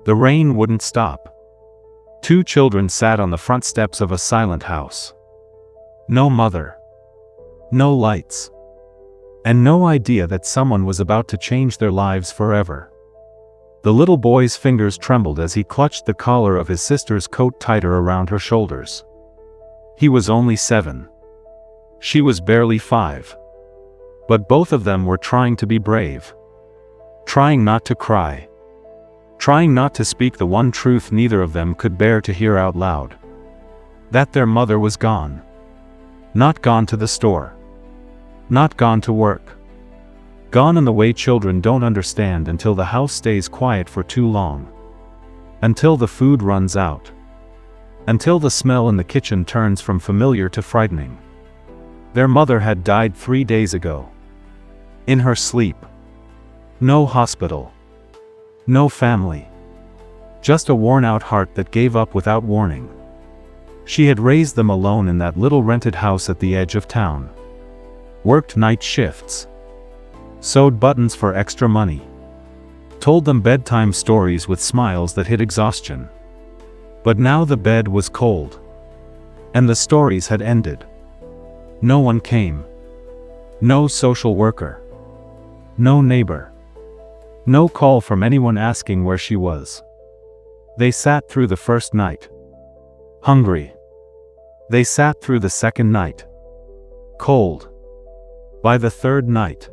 The rain wouldn't stop. 2 children sat on the front steps of a silent house. No mother. No lights. And no idea that someone was about to change their lives forever. The little boy's fingers trembled as he clutched the collar of his sister's coat tighter around her shoulders. He was only 7. She was barely 5. But both of them were trying to be brave. Trying not to cry. Trying not to speak the one truth neither of them could bear to hear out loud. That their mother was gone. Not gone to the store. Not gone to work. Gone in the way children don't understand until the house stays quiet for too long. Until the food runs out. Until the smell in the kitchen turns from familiar to frightening. Their mother had died 3 days ago. In her sleep. No hospital. No family. Just a worn-out heart that gave up without warning. She had raised them alone in that little rented house at the edge of town. Worked night shifts. Sewed buttons for extra money. Told them bedtime stories with smiles that hid exhaustion. But now the bed was cold. And the stories had ended. No one came. No social worker. No neighbor. No call from anyone asking where she was. They sat through the first night. Hungry. They sat through the second night. Cold. By the third night.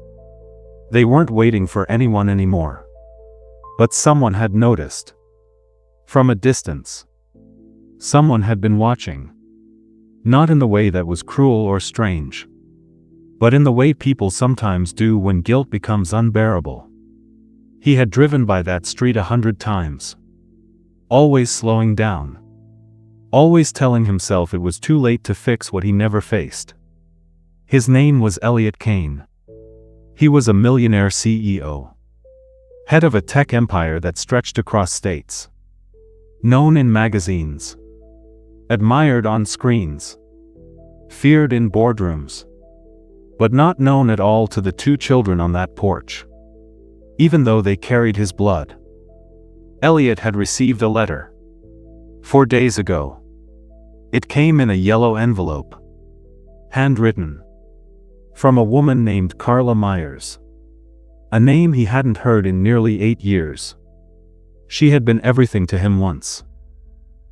They weren't waiting for anyone anymore. But someone had noticed. From a distance. Someone had been watching. Not in the way that was cruel or strange. But in the way people sometimes do when guilt becomes unbearable. He had driven by that street 100 times. Always slowing down. Always telling himself it was too late to fix what he never faced. His name was Elliot Kane. He was a millionaire CEO. Head of a tech empire that stretched across states. Known in magazines. Admired on screens. Feared in boardrooms. But not known at all to the 2 children on that porch. Even though they carried his blood. Elliot had received a letter. 4 days ago. It came in a yellow envelope. Handwritten. From a woman named Carla Myers. A name he hadn't heard in nearly 8 years. She had been everything to him once.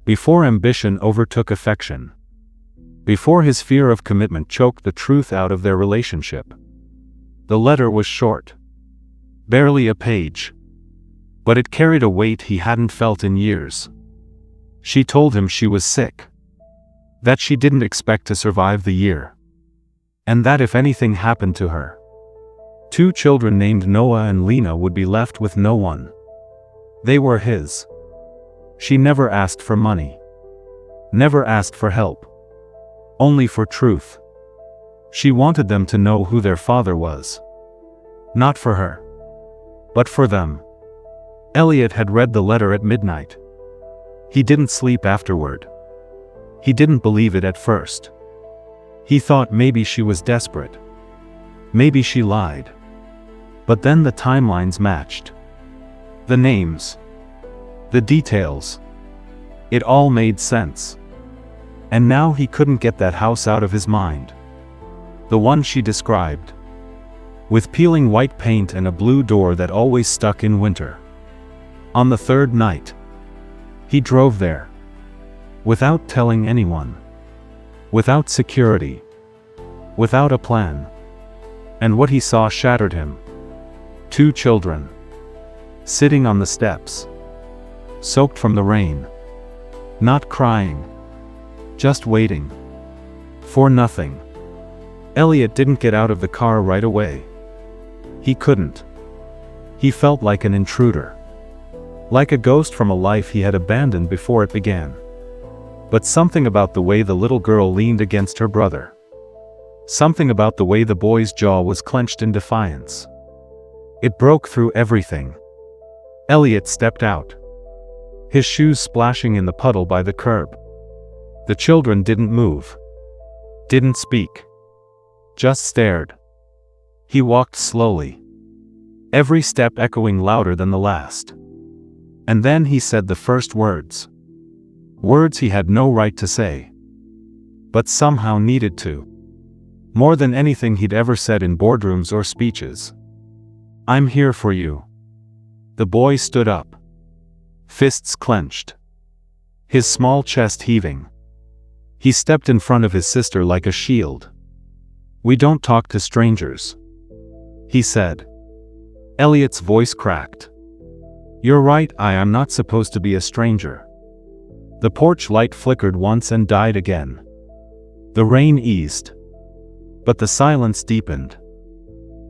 Before ambition overtook affection. Before his fear of commitment choked the truth out of their relationship. The letter was short. Barely a page. But it carried a weight he hadn't felt in years. She told him she was sick. That she didn't expect to survive the year. And that if anything happened to her, 2 children named Noah and Lena would be left with no one. They were his. She never asked for money. Never asked for help. Only for truth. She wanted them to know who their father was. Not for her. But for them. Elliot had read the letter at midnight. He didn't sleep afterward. He didn't believe it at first. He thought maybe she was desperate. Maybe she lied. But then the timelines matched. The names. The details. It all made sense. And now he couldn't get that house out of his mind. The one she described. With peeling white paint and a blue door that always stuck in winter. On the 3rd night. He drove there. Without telling anyone. Without security. Without a plan. And what he saw shattered him. 2 children. Sitting on the steps. Soaked from the rain. Not crying. Just waiting. For nothing. Elliot didn't get out of the car right away. He couldn't. He felt like an intruder. Like a ghost from a life he had abandoned before it began. But something about the way the little girl leaned against her brother. Something about the way the boy's jaw was clenched in defiance. It broke through everything. Elliot stepped out. His shoes splashing in the puddle by the curb. The children didn't move. Didn't speak. Just stared. He walked slowly. Every step echoing louder than the last. And then he said the first words. Words he had no right to say. But somehow needed to. More than anything he'd ever said in boardrooms or speeches. I'm here for you. The boy stood up. Fists clenched. His small chest heaving. He stepped in front of his sister like a shield. We don't talk to strangers, he said. Elliot's voice cracked. You're right, I am not supposed to be a stranger. The porch light flickered once and died again. The rain eased. But the silence deepened.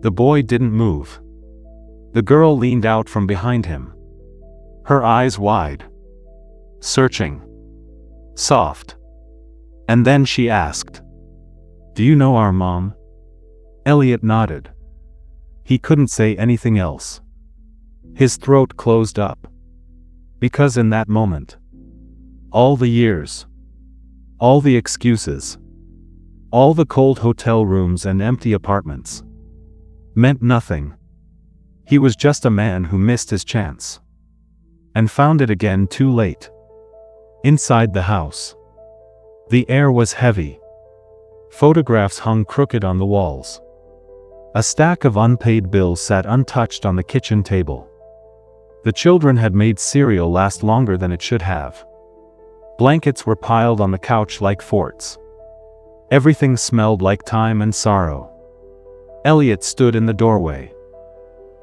The boy didn't move. The girl leaned out from behind him. Her eyes wide. Searching. Soft. And then she asked, Do you know our mom? Elliot nodded. He couldn't say anything else. His throat closed up. Because in that moment, all the years, all the excuses, all the cold hotel rooms and empty apartments, meant nothing. He was just a man who missed his chance. And found it again too late. Inside the house, the air was heavy. Photographs hung crooked on the walls. A stack of unpaid bills sat untouched on the kitchen table. The children had made cereal last longer than it should have. Blankets were piled on the couch like forts. Everything smelled like time and sorrow. Elliot stood in the doorway.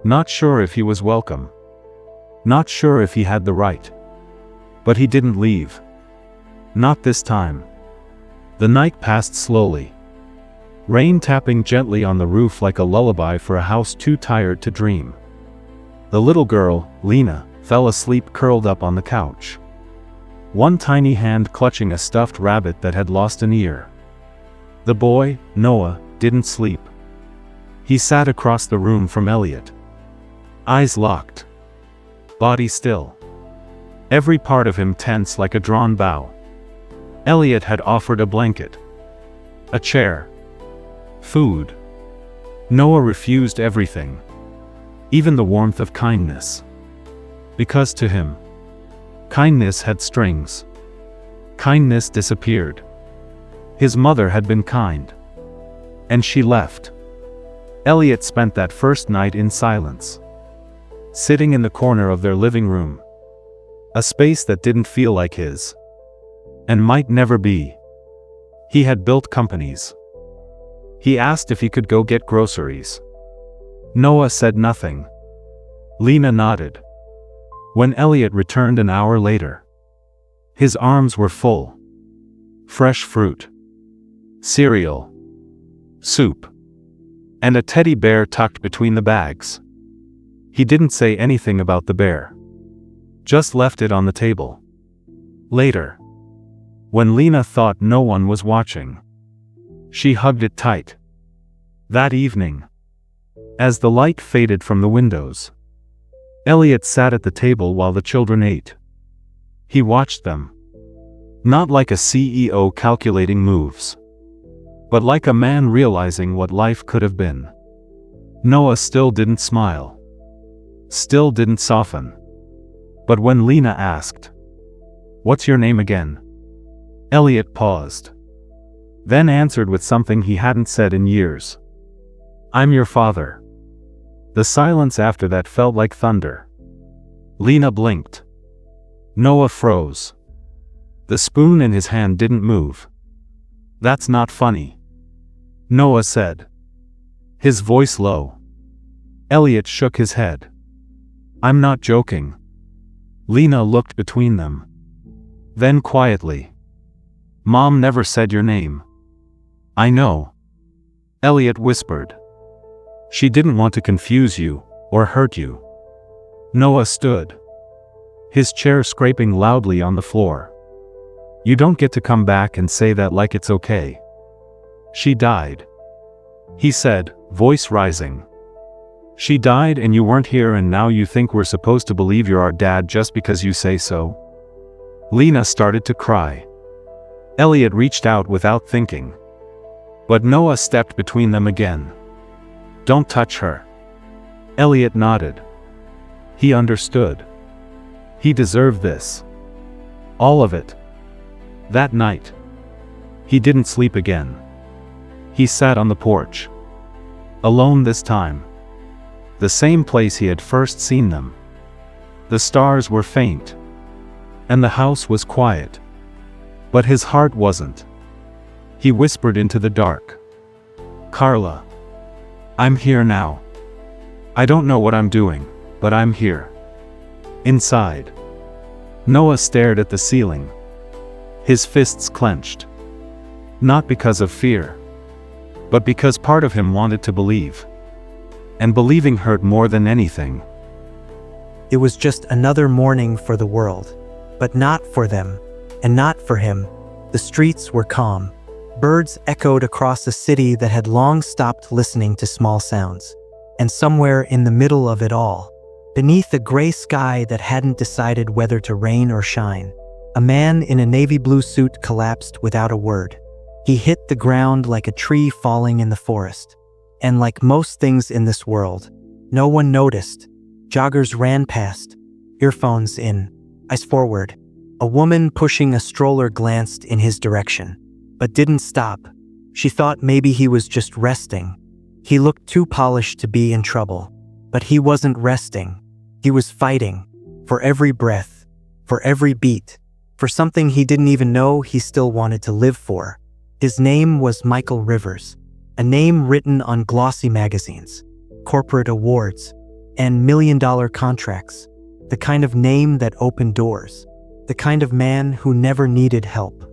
Not sure if he was welcome. Not sure if he had the right. But he didn't leave. Not this time. The night passed slowly. Rain tapping gently on the roof like a lullaby for a house too tired to dream. The little girl, Lena, fell asleep curled up on the couch. One tiny hand clutching a stuffed rabbit that had lost an ear. The boy, Noah, didn't sleep. He sat across the room from Elliot. Eyes locked. Body still. Every part of him tense like a drawn bow. Elliot had offered a blanket. A chair. Food. Noah refused everything. Even the warmth of kindness. Because to him, kindness had strings. Kindness disappeared. His mother had been kind. And she left. Elliot spent that first night in silence. Sitting in the corner of their living room. A space that didn't feel like his. And might never be. He had built companies. He asked if he could go get groceries. Noah said nothing. Lena nodded. When Elliot returned an hour later, his arms were full. Fresh fruit. Cereal. Soup. And a teddy bear tucked between the bags. He didn't say anything about the bear. Just left it on the table. Later, when Lena thought no one was watching, she hugged it tight. That evening, as the light faded from the windows, Elliot sat at the table while the children ate. He watched them. Not like a CEO calculating moves, but like a man realizing what life could have been. Noah still didn't smile. Still didn't soften. But when Lena asked, "What's your name again?" Elliot paused. Then answered with something he hadn't said in years. "I'm your father." The silence after that felt like thunder. Lena blinked. Noah froze. The spoon in his hand didn't move. "That's not funny," Noah said. His voice low. Elliot shook his head. "I'm not joking." Lena looked between them. Then quietly, "Mom never said your name." "I know," Elliot whispered. "She didn't want to confuse you, or hurt you." Noah stood. His chair scraping loudly on the floor. "You don't get to come back and say that like it's okay." "She died," he said, voice rising. "She died and you weren't here and now you think we're supposed to believe you're our dad just because you say so?" Lena started to cry. Elliot reached out without thinking. But Noah stepped between them again. "Don't touch her." Elliot nodded. He understood. He deserved this. All of it. That night, he didn't sleep again. He sat on the porch. Alone this time. The same place he had first seen them. The stars were faint. And the house was quiet. But his heart wasn't. He whispered into the dark. "Carla. I'm here now. I don't know what I'm doing, but I'm here." Inside, Noah stared at the ceiling. His fists clenched. Not because of fear, but because part of him wanted to believe. And believing hurt more than anything. It was just another morning for the world. But not for them, and not for him. The streets were calm. Birds echoed across a city that had long stopped listening to small sounds. And somewhere in the middle of it all, beneath a gray sky that hadn't decided whether to rain or shine, a man in a navy blue suit collapsed without a word. He hit the ground like a tree falling in the forest. And like most things in this world, no one noticed. Joggers ran past, earphones in, eyes forward. A woman pushing a stroller glanced in his direction, but didn't stop. She thought maybe he was just resting. He looked too polished to be in trouble, but he wasn't resting. He was fighting, for every breath, for every beat, for something he didn't even know he still wanted to live for. His name was Michael Rivers, a name written on glossy magazines, corporate awards, and million-dollar contracts, the kind of name that opened doors, the kind of man who never needed help.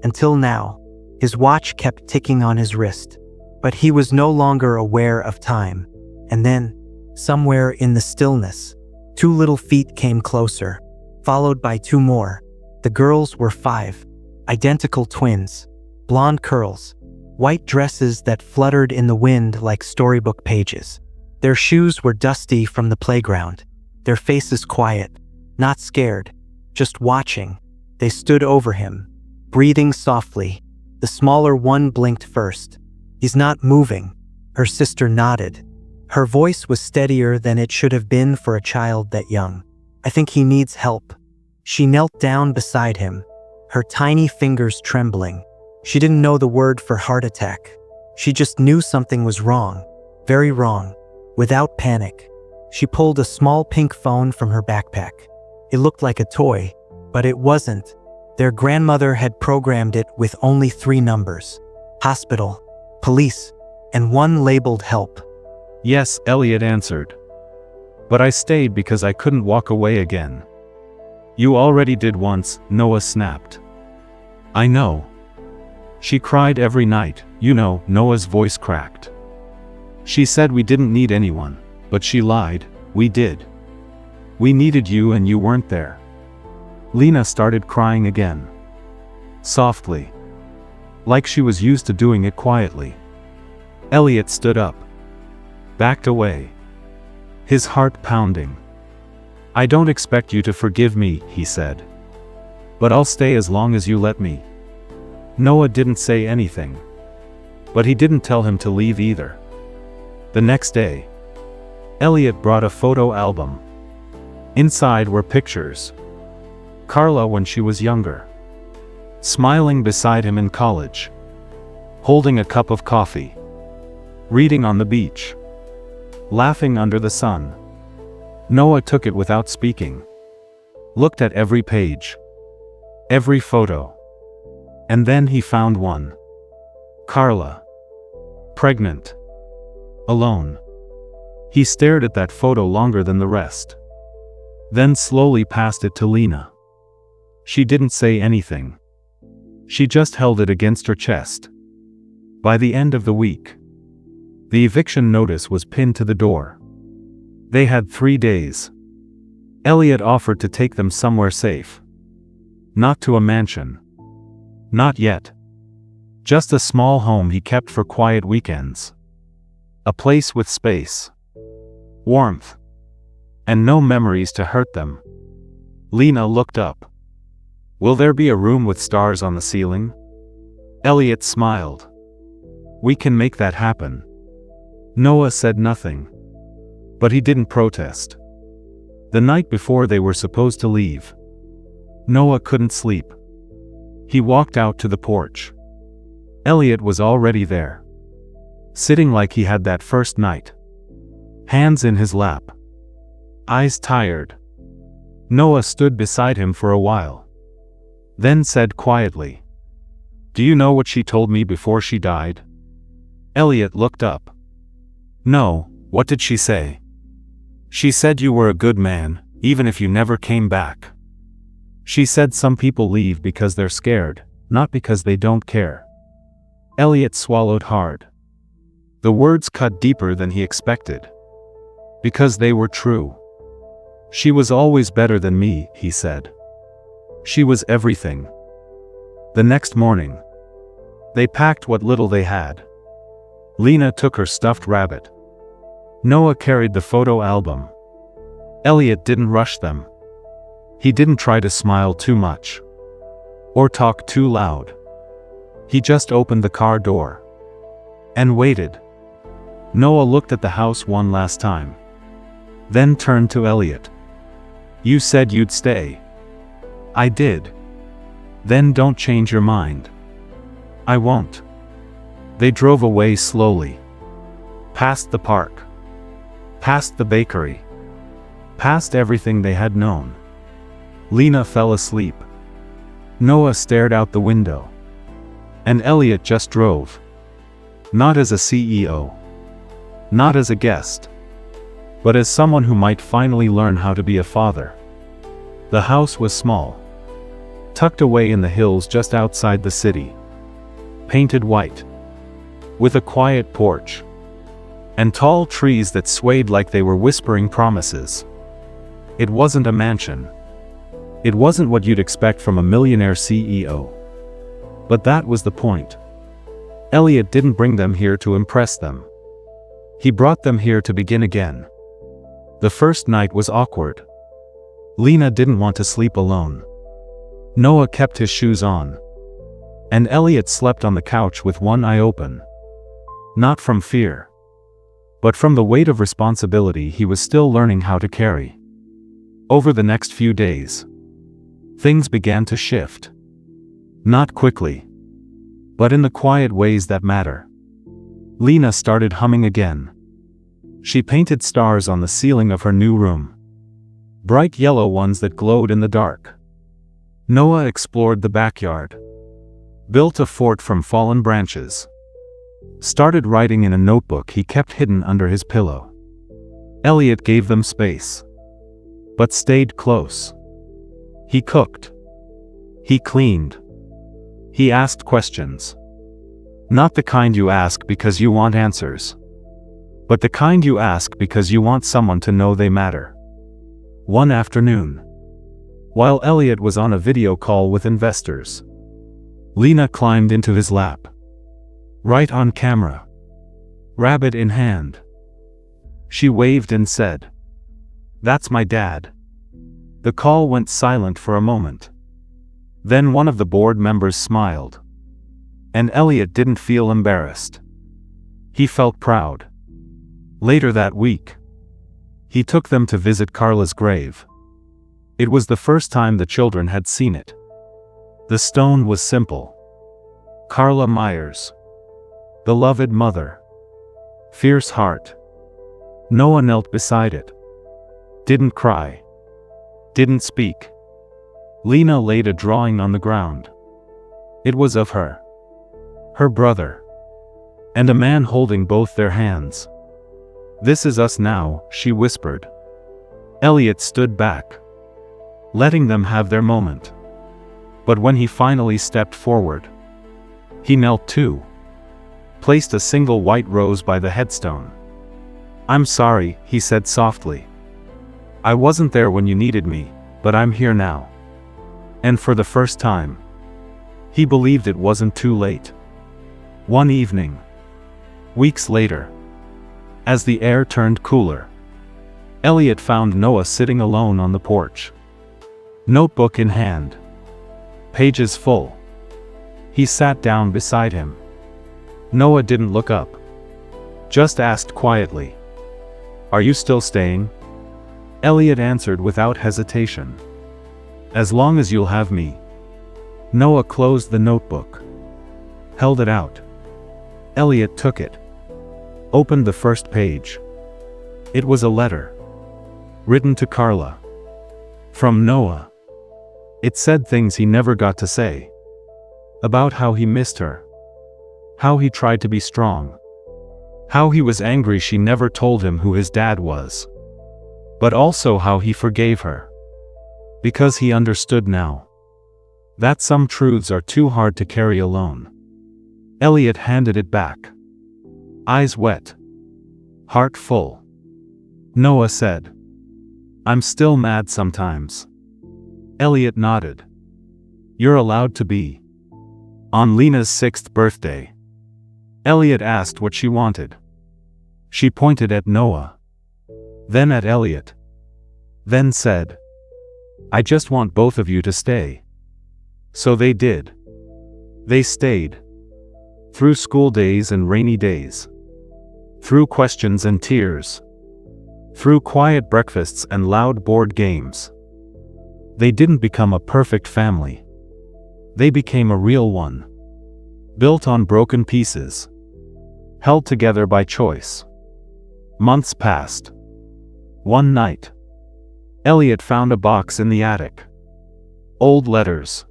Until now, his watch kept ticking on his wrist, but he was no longer aware of time. And then, somewhere in the stillness, 2 little feet came closer, followed by 2 more. The girls were 5, identical twins, blonde curls, white dresses that fluttered in the wind like storybook pages. Their shoes were dusty from the playground, their faces quiet, not scared, just watching. They stood over him, breathing softly. The smaller one blinked first. "He's not moving," her sister nodded. Her voice was steadier than it should have been for a child that young. "I think he needs help." She knelt down beside him, her tiny fingers trembling. She didn't know the word for heart attack. She just knew something was wrong, very wrong. Without panic, she pulled a small pink phone from her backpack. It looked like a toy, but it wasn't. Their grandmother had programmed it with only 3 numbers: hospital, police, and 1 labeled help. "Yes," Elliot answered. "But I stayed because I couldn't walk away again." "You already did once," Noah snapped. "I know. She cried every night, you know." Noah's voice cracked. "She said we didn't need anyone, but she lied. We did. We needed you and you weren't there." Lena started crying again. Softly. Like she was used to doing it quietly. Elliot stood up. Backed away. His heart pounding. "I don't expect you to forgive me," he said. "But I'll stay as long as you let me." Noah didn't say anything. But he didn't tell him to leave either. The next day, Elliot brought a photo album. Inside were pictures. Carla when she was younger. Smiling beside him in college. Holding a cup of coffee. Reading on the beach. Laughing under the sun. Noah took it without speaking. Looked at every page. Every photo. And then he found one. Carla. Pregnant. Alone. He stared at that photo longer than the rest. Then slowly passed it to Lena. She didn't say anything. She just held it against her chest. By the end of the week, the eviction notice was pinned to the door. They had 3 days. Elliot offered to take them somewhere safe. Not to a mansion. Not yet. Just a small home he kept for quiet weekends. A place with space. Warmth. And no memories to hurt them. Lena looked up. "Will there be a room with stars on the ceiling?" Elliot smiled. "We can make that happen." Noah said nothing. But he didn't protest. The night before they were supposed to leave, Noah couldn't sleep. He walked out to the porch. Elliot was already there, sitting like he had that first night, hands in his lap, eyes tired. Noah stood beside him for a while, then said quietly, "Do you know what she told me before she died?" Elliot looked up. "No, what did she say?" "She said you were a good man, even if you never came back. She said some people leave because they're scared, not because they don't care." Elliot swallowed hard. The words cut deeper than he expected. Because they were true. "She was always better than me," he said. "She was everything." The next morning, they packed what little they had. Lena took her stuffed rabbit. Noah carried the photo album. Elliot didn't rush them. He didn't try to smile too much, or talk too loud. He just opened the car door and waited. Noah looked at the house one last time, then turned to Elliot. "You said you'd stay." "I did." "Then don't change your mind." "I won't." They drove away slowly. Past the park. Past the bakery. Past everything they had known. Lena fell asleep. Noah stared out the window. And Elliot just drove. Not as a CEO. Not as a guest. But as someone who might finally learn how to be a father. The house was small, tucked away in the hills just outside the city. Painted white. With a quiet porch. And tall trees that swayed like they were whispering promises. It wasn't a mansion. It wasn't what you'd expect from a millionaire CEO. But that was the point. Elliot didn't bring them here to impress them. He brought them here to begin again. The first night was awkward. Lena didn't want to sleep alone. Noah kept his shoes on. And Elliot slept on the couch with one eye open. Not from fear, but from the weight of responsibility he was still learning how to carry. Over the next few days, things began to shift. Not quickly, but in the quiet ways that matter. Lena started humming again. She painted stars on the ceiling of her new room. Bright yellow ones that glowed in the dark. Noah explored the backyard. Built a fort from fallen branches. Started writing in a notebook he kept hidden under his pillow. Elliot gave them space, but stayed close. He cooked. He cleaned. He asked questions. Not the kind you ask because you want answers, but the kind you ask because you want someone to know they matter. One afternoon, while Elliot was on a video call with investors, Lena climbed into his lap. Right on camera. Rabbit in hand. She waved and said, "That's my dad." The call went silent for a moment. Then one of the board members smiled. And Elliot didn't feel embarrassed. He felt proud. Later that week, he took them to visit Carla's grave. It was the first time the children had seen it. The stone was simple. Carla Myers. Beloved mother. Fierce heart. Noah knelt beside it. Didn't cry. Didn't speak. Lena laid a drawing on the ground. It was of her. Her brother. And a man holding both their hands. "This is us now," she whispered. Elliot stood back, letting them have their moment. But when he finally stepped forward, he knelt too. Placed a single white rose by the headstone. "I'm sorry," he said softly. "I wasn't there when you needed me, but I'm here now." And for the first time, he believed it wasn't too late. One evening, weeks later, as the air turned cooler, Elliot found Noah sitting alone on the porch. Notebook in hand. Pages full. He sat down beside him. Noah didn't look up. Just asked quietly, "Are you still staying?" Elliot answered without hesitation. As long as you'll have me. Noah closed the notebook. Held it out. Elliot took it. Opened the first page. It was a letter. Written to Carla. From Noah. It said things he never got to say. About how he missed her. How he tried to be strong. How he was angry she never told him who his dad was. But also how he forgave her. Because he understood now. That some truths are too hard to carry alone. Elliot handed it back. Eyes wet. Heart full. Noah said, "I'm still mad sometimes." Elliot nodded. "You're allowed to be." On Lena's 6th birthday, Elliot asked what she wanted. She pointed at Noah. Then at Elliot. Then said, "I just want both of you to stay." So they did. They stayed. Through school days and rainy days. Through questions and tears. Through quiet breakfasts and loud board games. They didn't become a perfect family. They became a real one. Built on broken pieces. Held together by choice. Months passed. One night, Elliot found a box in the attic. Old letters.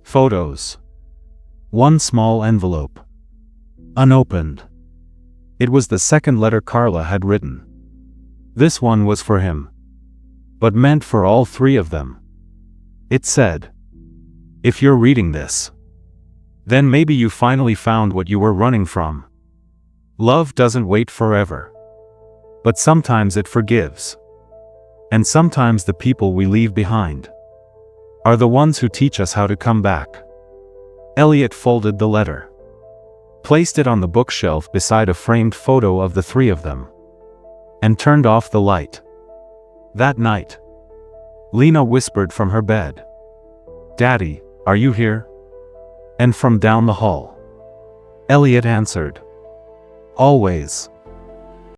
Photos. One small envelope. Unopened. It was the second letter Carla had written. This one was for him. But meant for all three of them. It said, "If you're reading this, then maybe you finally found what you were running from. Love doesn't wait forever. But sometimes it forgives. And sometimes the people we leave behind are the ones who teach us how to come back." Elliot folded the letter. Placed it on the bookshelf beside a framed photo of the three of them. And turned off the light. That night, Lena whispered from her bed, "Daddy, are you here?" And from down the hall, Elliot answered, "Always."